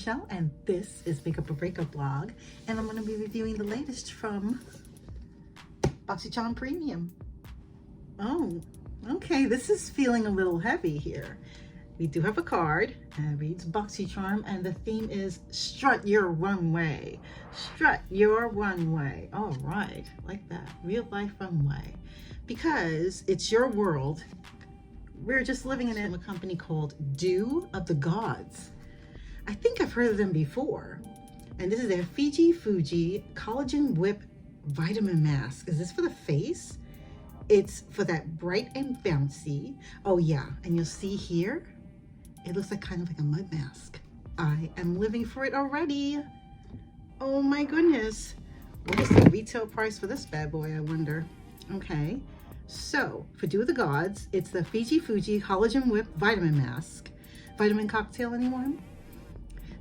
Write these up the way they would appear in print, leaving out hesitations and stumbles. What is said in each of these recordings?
Michelle, and this is Makeup or Breakup blog, and I'm going to be reviewing the latest from BoxyCharm Premium. Oh, okay, this is feeling a little heavy here. We do have a card, and it reads BoxyCharm, and the theme is strut your runway. Strut your runway. All right, like that, real life runway. Because it's your world. We're just living in it. From a company called Dew of the Gods. I think I've heard of them before. And this is their Fiji Fuji Collagen Whip Vitamin Mask. Is this for the face? It's for that bright and bouncy. Oh yeah, and you'll see here, it looks like kind of like a mud mask. I am living for it already. Oh my goodness. What is the retail price for this bad boy, I wonder? Okay. So, for Dew of the Gods, it's the Fiji Fuji Collagen Whip Vitamin Mask. Vitamin cocktail, anyone?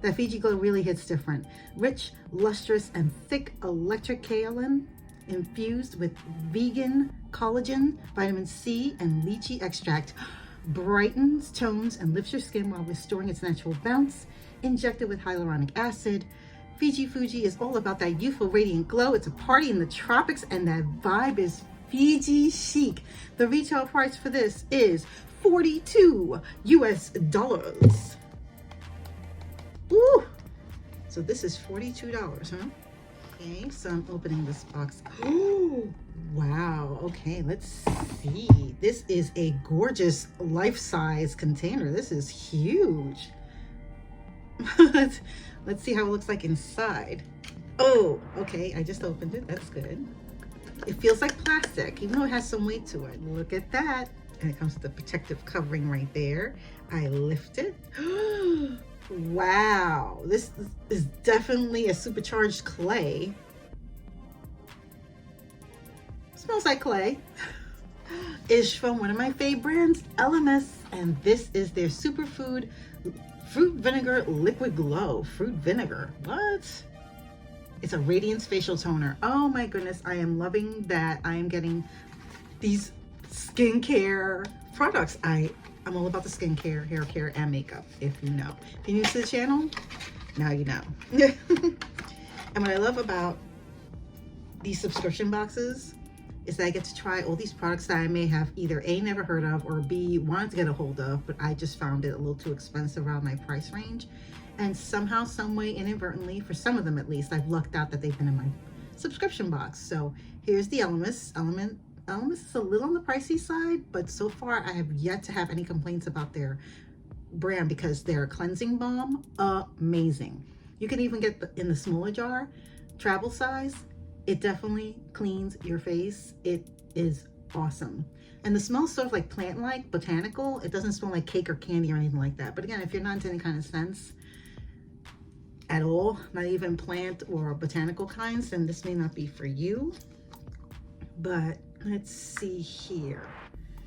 That Fiji glow really hits different. Rich, lustrous, and thick electric kaolin infused with vegan collagen, vitamin C, and lychee extract. Brightens, tones, and lifts your skin while restoring its natural bounce. Injected with hyaluronic acid. Fiji Fuji is all about that youthful, radiant glow. It's a party in the tropics, and that vibe is Fiji chic. The retail price for this is $42 US. Ooh, so this is $42, huh? Okay, so I'm opening this box. Oh, wow. Okay, let's see. This is a gorgeous life-size container. This is huge. Let's see how it looks like inside. Oh, okay, I just opened it. That's good. It feels like plastic, even though it has some weight to it. Look at that. And it comes with the protective covering right there. I lift it. Wow, this is definitely a supercharged clay. Smells like clay. Is from one of my fave brands, LMS, and this is their superfood fruit vinegar liquid glow. Fruit vinegar, what? It's a radiance facial toner. Oh my goodness, I am loving that I am getting these skincare products. I'm all about the skincare, hair care, and makeup, if you know. If you're new to the channel, now you know. And what I love about these subscription boxes is that I get to try all these products that I may have either A, never heard of, or B, wanted to get a hold of, but I just found it a little too expensive around my price range. And somehow, some way, inadvertently, for some of them at least, I've lucked out that they've been in my subscription box. So here's the Elemis. Elemis is a little on the pricey side, but so far I have yet to have any complaints about their brand because their cleansing balm, amazing. You can even get in the smaller jar, travel size. It definitely cleans your face. It is awesome. And the smell is sort of like plant-like, botanical. It doesn't smell like cake or candy or anything like that. But again, if you're not into any kind of scents at all, not even plant or botanical kinds, then this may not be for you. But let's see here.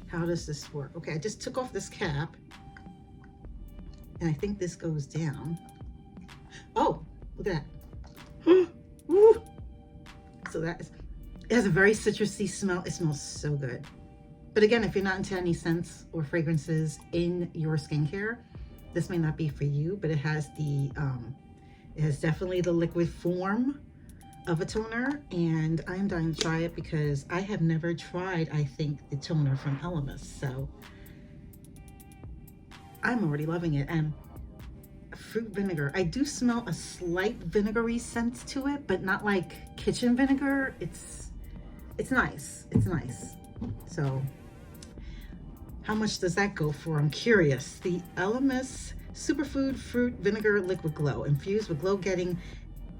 How does this work? Okay, I just took off this cap. And I think this goes down. Oh, look at that. Woo. So that is, it has a very citrusy smell. It smells so good. But again, if you're not into any scents or fragrances in your skincare, this may not be for you, but it has the, it has definitely the liquid form of a toner, and I'm dying to try it because I have never tried, I think, the toner from Elemis. So I'm already loving it. And fruit vinegar, I do smell a slight vinegary scent to it, but not like kitchen vinegar. It's nice. It's nice. So how much does that go for? I'm curious. The Elemis Superfood Fruit Vinegar Liquid Glow, infused with glow-getting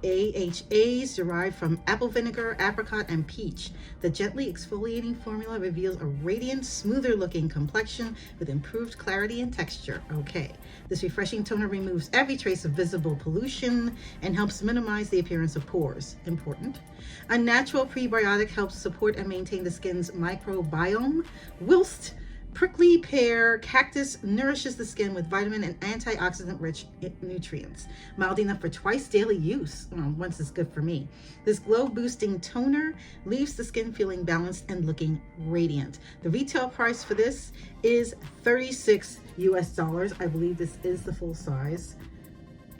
AHAs derived from apple vinegar, apricot, and peach. The gently exfoliating formula reveals a radiant, smoother looking complexion with improved clarity and texture. Okay, this refreshing toner removes every trace of visible pollution and helps minimize the appearance of pores. Important. A natural prebiotic helps support and maintain the skin's microbiome, whilst prickly pear cactus nourishes the skin with vitamin and antioxidant rich nutrients. Mild enough for twice daily use. Well, once is good for me. This glow boosting toner leaves the skin feeling balanced and looking radiant. The retail price for this is $36 US. I believe this is the full size.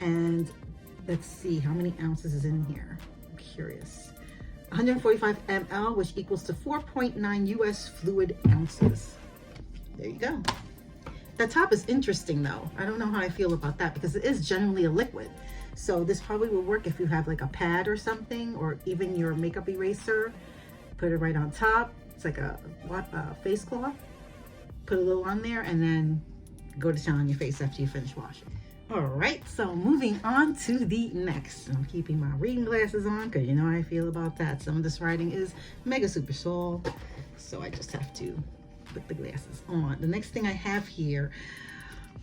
And let's see how many ounces is in here. I'm curious. 145 ml, which equals to 4.9 US fluid ounces. There you go. The top is interesting though. I don't know how I feel about that because it is generally a liquid. So this probably will work if you have like a pad or something, or even your makeup eraser. Put it right on top. It's like a face cloth. Put a little on there and then go to town on your face after you finish washing. All right, so moving on to the next. I'm keeping my reading glasses on because you know how I feel about that. Some of this writing is mega super small, so I just have to put the glasses on. The next thing I have here,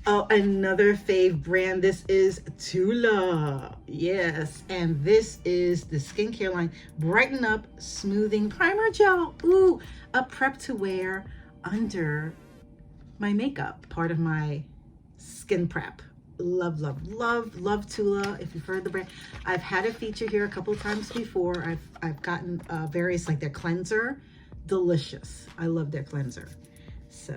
oh, another fave brand. This is Tula. Yes, and this is the skincare line Brighten Up Smoothing Primer Gel. Ooh, a prep to wear under my makeup, part of my skin prep. Love, love, love, love Tula. If you've heard the brand, I've had it featured here a couple of times before. I've gotten various, like their cleanser, delicious. I love their cleanser. So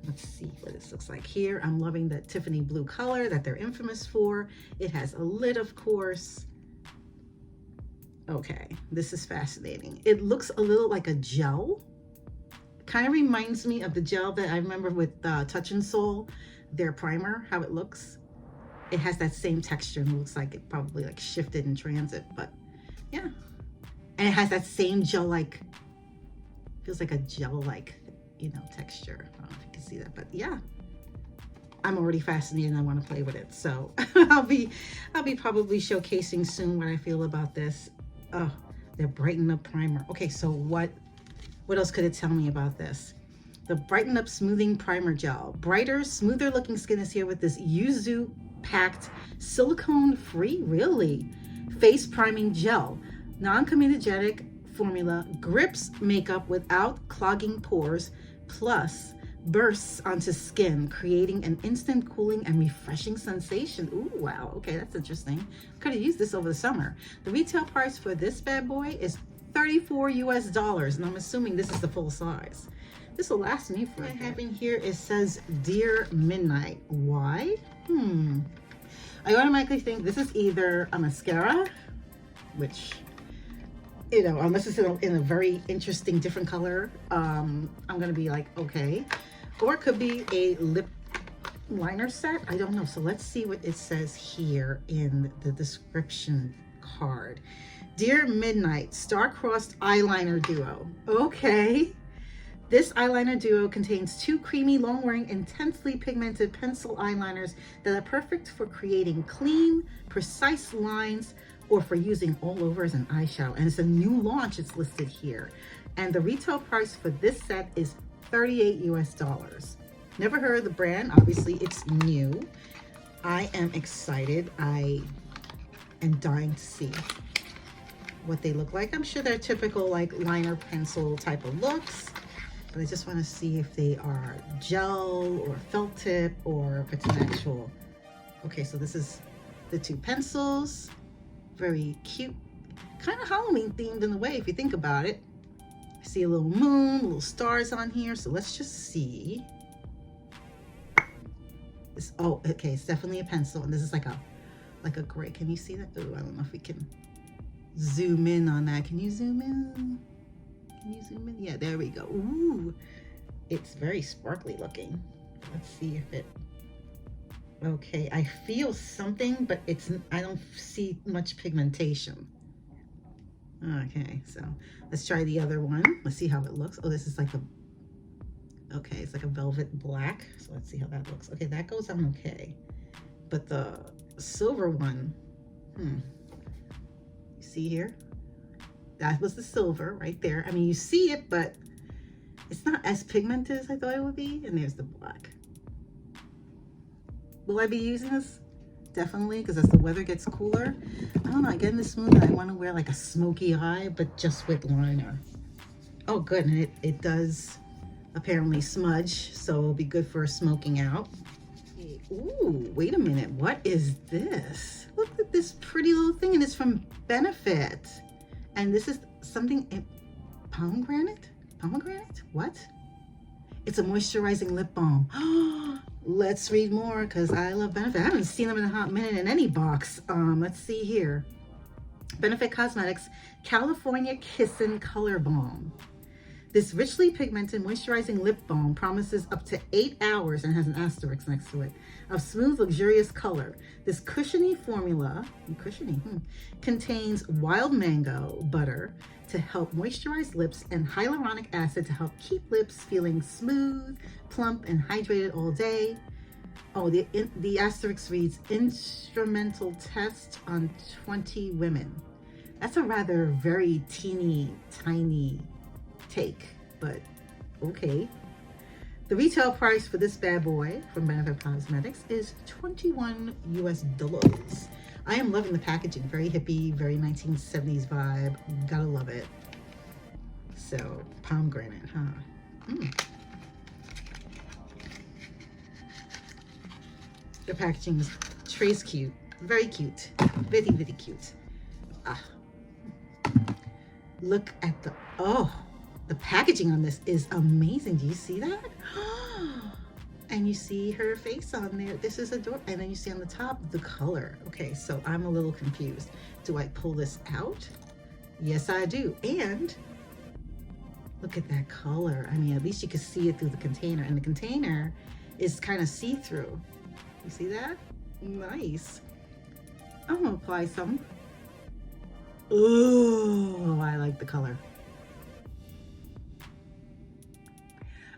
let's see what this looks like here. I'm loving the Tiffany blue color that they're infamous for. It has a lid, of course. Okay, this is fascinating. It looks a little like a gel. Kind of reminds me of the gel that I remember with Touch and Soul, their primer, how it looks. It has that same texture and looks like it probably like shifted in transit, but yeah. And it has that same gel-like, feels like a gel-like, you know, texture. I don't know if you can see that, but yeah. I'm already fascinated and I want to play with it. So I'll be probably showcasing soon what I feel about this. Oh, their Brighten Up primer. Okay, so what else could it tell me about this? The Brighten Up Smoothing Primer Gel. Brighter, smoother looking skin is here with this yuzu packed, silicone free, really, face priming gel. Non-comedogenic formula grips makeup without clogging pores, plus bursts onto skin, creating an instant cooling and refreshing sensation. Ooh, wow, okay, that's interesting. Could have used this over the summer. The retail price for this bad boy is $34 US, and I'm assuming this is the full size. This will last me for a bit. What I have in here, it says Dear Midnight. Why? I automatically think this is either a mascara, which, you know, unless it's in a very interesting different color, I'm gonna be like, okay. Or it could be a lip liner set. I don't know. So let's see what it says here in the description card. Dear Midnight Star-Crossed Eyeliner Duo. Okay. This eyeliner duo contains two creamy, long-wearing, intensely pigmented pencil eyeliners that are perfect for creating clean, precise lines or for using all over as an eyeshadow. And it's a new launch, it's listed here. And the retail price for this set is $38 US. Never heard of the brand. Obviously, it's new. I am excited. I am dying to see what they look like. I'm sure they're typical like liner pencil type of looks. But I just want to see if they are gel or felt tip or if it's an actual. Okay, so this is the two pencils. Very cute. Kind of Halloween themed in a way if you think about it. I see a little moon, little stars on here. So let's just see. This, oh, okay, it's definitely a pencil. And this is like a gray. Can you see that? Oh, I don't know if we can zoom in on that. Can you zoom in? Can you zoom in? Yeah, there we go. Ooh, it's very sparkly looking. Let's see if it, okay, I feel something, but I don't see much pigmentation. Okay, so let's try the other one. Let's see how it looks. Oh, this is like okay, it's like a velvet black. So let's see how that looks. Okay, that goes on okay. But the silver one, you see here? That was the silver right there. I mean, you see it, but it's not as pigmented as I thought it would be. And there's the black. Will I be using this? Definitely, because as the weather gets cooler, I don't know, I get in this mood that I want to wear like a smoky eye, but just with liner. Oh, good, and it does apparently smudge, so it'll be good for smoking out. Ooh, wait a minute, what is this? Look at this pretty little thing, and it's from Benefit. And this is something in pomegranate? Pomegranate? What? It's a moisturizing lip balm. Let's read more because I love Benefit. I haven't seen them in a hot minute in any box. Let's see here. Benefit Cosmetics California Kissin' Color Balm. This richly pigmented moisturizing lip balm promises up to 8 hours, and has an asterisk next to it, of smooth, luxurious color. This cushiony formula, contains wild mango butter to help moisturize lips and hyaluronic acid to help keep lips feeling smooth, plump, and hydrated all day. Oh, the asterisk reads, instrumental test on 20 women. That's a rather very teeny tiny take, but okay. The retail price for this bad boy from Benefit Cosmetics is $21 US. I am loving the packaging. Very hippie, very 1970s vibe. Gotta love it. So, pomegranate, huh? The packaging is trace cute. Very cute. Very, very cute. Look at the packaging on this is amazing. Do you see that? And you see her face on there. This is adorable. And then you see on the top the color. Okay, so I'm a little confused. Do I pull this out? Yes, I do. And look at that color. I mean, at least you can see it through the container. And the container is kind of see-through. You see that? Nice. I'm gonna apply some. Oh, I like the color.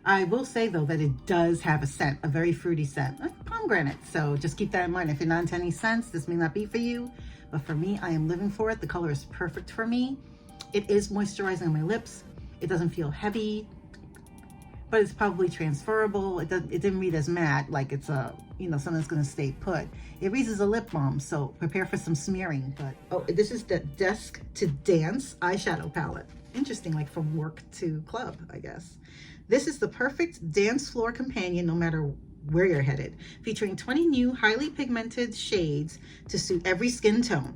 I will say though that it does have a scent, a very fruity scent, like pomegranate. So just keep that in mind. If you're not into any scents, this may not be for you, but for me, I am living for it. The color is perfect for me. It is moisturizing on my lips. It doesn't feel heavy, but it's probably transferable. It didn't read as matte, like it's a, something that's gonna stay put. It reads as a lip balm, so prepare for some smearing. But oh, this is the Desk to Dance eyeshadow palette. Interesting, like from work to club, I guess. This is the perfect dance floor companion no matter where you're headed, featuring 20 new highly pigmented shades to suit every skin tone.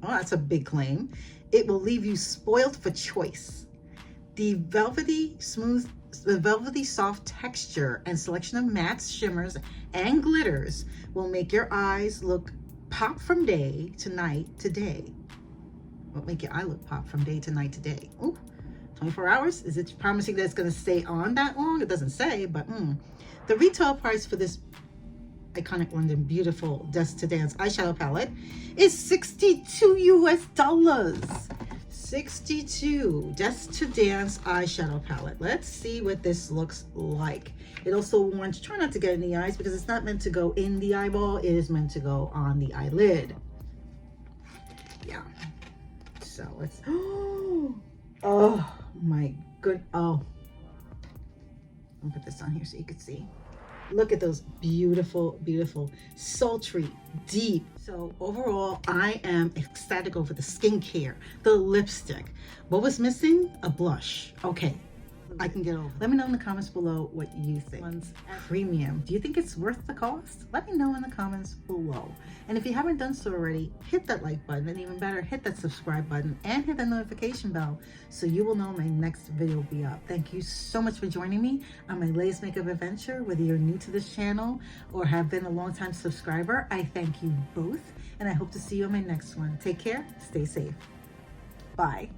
Oh, that's a big claim. It will leave you spoiled for choice. The velvety soft texture and selection of mattes, shimmers, and glitters will make your eyes look pop from day to night to day. Will make your eye look pop from day to night to day. Oh, 24 hours? Is it promising that it's going to stay on that long? It doesn't say, but The retail price for this iconic London beautiful Desk to Dance eyeshadow palette is $62 US. 62 Desk to Dance eyeshadow palette. Let's see what this looks like. It also warns, try not to get in the eyes because it's not meant to go in the eyeball. It is meant to go on the eyelid. Yeah. So let's, oh my good, oh. I'll put this on here so you can see. Look at those beautiful, beautiful, sultry, deep. So overall, I am ecstatic over the skincare, the lipstick. What was missing? A blush. Okay, I can get over. Let me know in the comments below what you think. One's premium. Do you think it's worth the cost? Let me know in the comments below. And if you haven't done so already, hit that like button, and even better, hit that subscribe button and hit that notification bell so you will know my next video will be up. Thank you so much for joining me on my latest makeup adventure. Whether you're new to this channel or have been a long-time subscriber, I thank you both, and I hope to see you on my next one. Take care, stay safe. Bye.